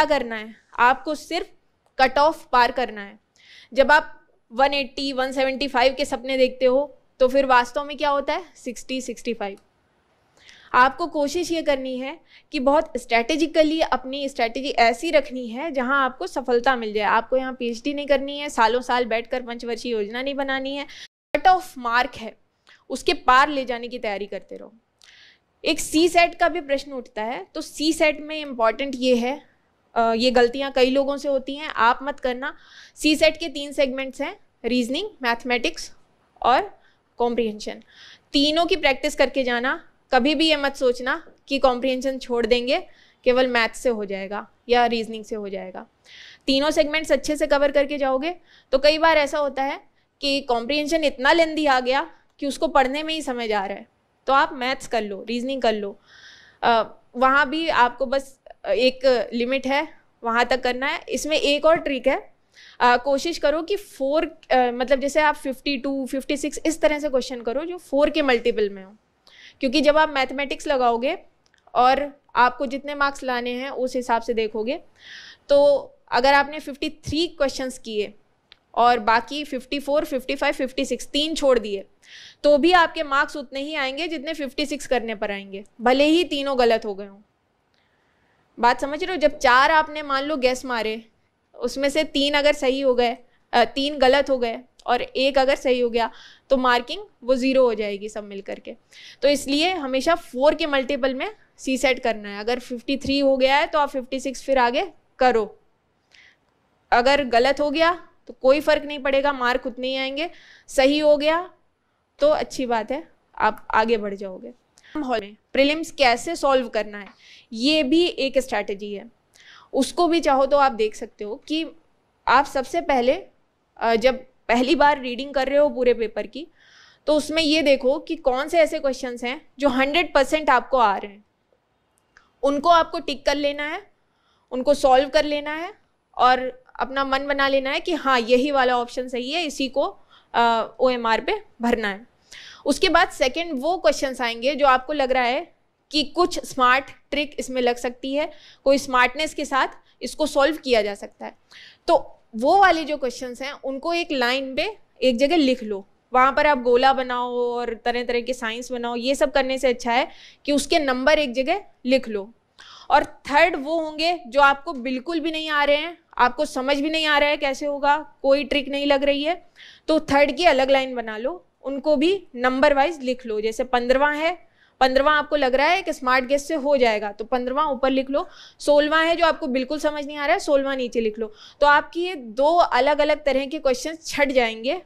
क्या करना है, आपको सिर्फ कट ऑफ पार करना है। जब आप 180 175 के सपने देखते हो तो फिर वास्तव में क्या होता है 60 65। आपको कोशिश ये करनी है कि बहुत स्ट्रैटेजिकली अपनी स्ट्रैटेजी ऐसी रखनी है जहां आपको सफलता मिल जाए। आपको यहाँ पीएचडी नहीं करनी है, सालों साल बैठकर पंचवर्षीय योजना नहीं बनानी है। कट ऑफ मार्क है, उसके पार ले जाने की तैयारी करते रहो। एक सी सेट का भी प्रश्न उठता है, तो सी सेट में इम्पॉर्टेंट ये है, ये गलतियां कई लोगों से होती हैं, आप मत करना। सी सेट के 3 सेगमेंट्स हैं, रीजनिंग, मैथमेटिक्स और कॉम्प्रिहेंशन। तीनों की प्रैक्टिस करके जाना। कभी भी ये मत सोचना कि कॉम्प्रिहेंशन छोड़ देंगे, केवल मैथ से हो जाएगा या रीजनिंग से हो जाएगा। तीनों सेगमेंट्स अच्छे से कवर करके जाओगे। तो कई बार ऐसा होता है कि कॉम्प्रिहेंशन इतना लेंदी आ गया कि उसको पढ़ने में ही समझ आ रहा है, तो आप मैथ्स कर लो, रीजनिंग कर लो। वहाँ भी आपको बस एक लिमिट है, वहाँ तक करना है। इसमें एक और ट्रिक है, कोशिश करो कि 4 मतलब जैसे आप 52 56 इस तरह से क्वेश्चन करो जो 4 के मल्टीपल में हो, क्योंकि जब आप मैथमेटिक्स लगाओगे और आपको जितने मार्क्स लाने हैं उस हिसाब से देखोगे, तो अगर आपने 53 क्वेश्चंस किए और बाकी 54 55 56 3 छोड़ दिए, तो भी आपके मार्क्स उतने ही आएंगे जितने 56 करने पर आएंगे, भले ही तीनों गलत हो गए हों। बात समझ रहे हो? जब 4 आपने मान लो गैस मारे, उसमें से 3 अगर सही हो गए, 3 गलत हो गए और 1 अगर सही हो गया, तो मार्किंग वो 0 हो जाएगी सब मिल करके। तो इसलिए हमेशा 4 के मल्टीपल में सी सेट करना है। अगर 53 हो गया है तो आप 56 फिर आगे करो। अगर गलत हो गया तो कोई फर्क नहीं पड़ेगा, मार्क उतने ही आएंगे। सही हो गया तो अच्छी बात है, आप आगे बढ़ जाओगे। हॉल में प्रीलिम्स कैसे सॉल्व करना है, ये भी एक स्ट्रैटेजी है। उसको भी चाहो तो आप देख सकते हो कि आप सबसे पहले जब पहली बार रीडिंग कर रहे हो पूरे पेपर की, तो उसमें ये देखो कि कौन से ऐसे क्वेश्चंस हैं जो 100% आपको आ रहे हैं। उनको आपको टिक कर लेना है, उनको सॉल्व कर लेना है और अपना मन बना लेना है कि हाँ यही वाला ऑप्शन सही है, इसी को OMR पे भरना है। उसके बाद सेकंड वो क्वेश्चंस आएंगे जो आपको लग रहा है कि कुछ स्मार्ट ट्रिक इसमें लग सकती है, कोई स्मार्टनेस के साथ इसको सॉल्व किया जा सकता है। तो वो वाले जो क्वेश्चंस हैं उनको एक लाइन पे एक जगह लिख लो, वहाँ पर आप गोला बनाओ और तरह तरह के साइंस बनाओ। ये सब करने से अच्छा है कि उसके नंबर एक जगह लिख लो। और थर्ड वो होंगे जो आपको बिल्कुल भी नहीं आ रहे हैं, आपको समझ भी नहीं आ रहा है कैसे होगा, कोई ट्रिक नहीं लग रही है, तो थर्ड की अलग लाइन बना लो, उनको भी नंबर वाइज लिख लो। जैसे 15वां है, 15वां आपको लग रहा है कि स्मार्ट गेस से हो जाएगा, तो 15वां ऊपर लिख लो। 16वां है जो आपको बिल्कुल समझ नहीं आ रहा है, 16वां नीचे लिख लो। तो आपकी ये 2 अलग अलग तरह के क्वेश्चन छट जाएंगे।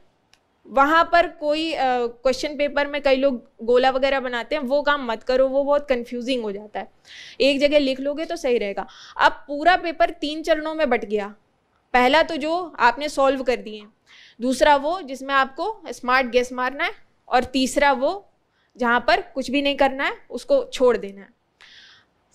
वहाँ पर कोई क्वेश्चन पेपर में कई लोग गोला वगैरह बनाते हैं, वो काम मत करो, वो बहुत कंफ्यूजिंग हो जाता है। एक जगह लिख लोगे तो सही रहेगा। अब पूरा पेपर 3 चरणों में बट गया। पहला तो जो आपने सॉल्व कर दिए, दूसरा वो जिसमें आपको स्मार्ट गेस मारना है, और तीसरा वो जहाँ पर कुछ भी नहीं करना है, उसको छोड़ देना है।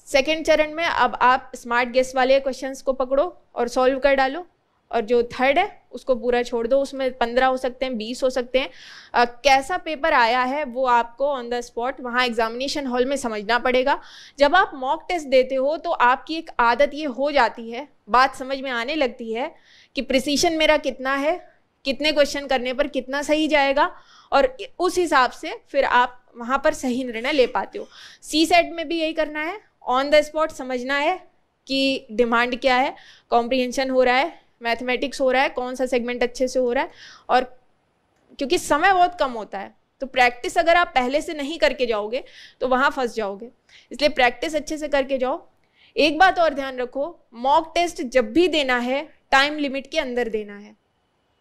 सेकेंड चरण में अब आप स्मार्ट गेस वाले क्वेश्चंस को पकड़ो और सॉल्व कर डालो, और जो थर्ड है उसको पूरा छोड़ दो। उसमें 15 हो सकते हैं, 20 हो सकते हैं। कैसा पेपर आया है वो आपको ऑन द स्पॉट वहाँ एग्जामिनेशन हॉल में समझना पड़ेगा। जब आप मॉक टेस्ट देते हो तो आपकी एक आदत ये हो जाती है, बात समझ में आने लगती है कि प्रिसीशन मेरा कितना है, कितने क्वेश्चन करने पर कितना सही जाएगा, और उस हिसाब से फिर आप वहाँ पर सही निर्णय ले पाते हो। सी सेट में भी यही करना है, ऑन द स्पॉट समझना है कि डिमांड क्या है, कॉम्प्रिहेंशन हो रहा है, मैथमेटिक्स हो रहा है, कौन सा सेगमेंट अच्छे से हो रहा है। और क्योंकि समय बहुत कम होता है, तो प्रैक्टिस अगर आप पहले से नहीं करके जाओगे तो वहाँ फंस जाओगे। इसलिए प्रैक्टिस अच्छे से करके जाओ। एक बात और ध्यान रखो, मॉक टेस्ट जब भी देना है टाइम लिमिट के अंदर देना है।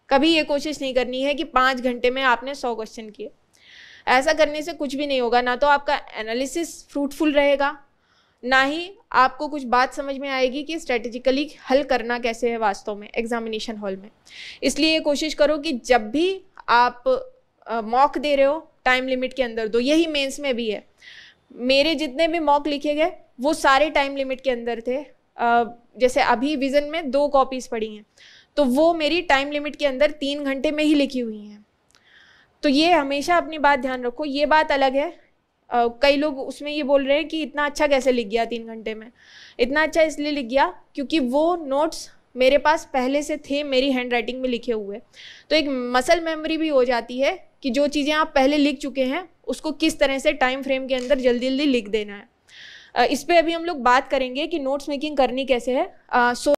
कभी ये कोशिश नहीं करनी है कि 5 घंटे में आपने 100 क्वेश्चन किए। ऐसा करने से कुछ भी नहीं होगा, ना तो आपका एनालिसिस फ्रूटफुल रहेगा, ना ही आपको कुछ बात समझ में आएगी कि स्ट्रेटेजिकली हल करना कैसे है वास्तव में एग्जामिनेशन हॉल में। इसलिए कोशिश करो कि जब भी आप मॉक दे रहे हो टाइम लिमिट के अंदर दो। यही मेंस में भी है, मेरे जितने भी मॉक लिखे गए वो सारे टाइम लिमिट के अंदर थे। जैसे अभी विजन में 2 कॉपीज पड़ी हैं, तो वो मेरी टाइम लिमिट के अंदर 3 घंटे में ही लिखी हुई हैं। तो ये हमेशा अपनी बात ध्यान रखो। ये बात अलग है, कई लोग उसमें ये बोल रहे हैं कि इतना अच्छा कैसे लिख गया 3 घंटे में, इतना अच्छा इसलिए लिख गया क्योंकि वो नोट्स मेरे पास पहले से थे, मेरी हैंड राइटिंग में लिखे हुए। तो एक मसल मेमोरी भी हो जाती है कि जो चीज़ें आप पहले लिख चुके हैं उसको किस तरह से टाइम फ्रेम के अंदर जल्दी जल्दी लिख देना है। इस पे अभी हम लोग बात करेंगे कि नोट्स मेकिंग करनी कैसे है।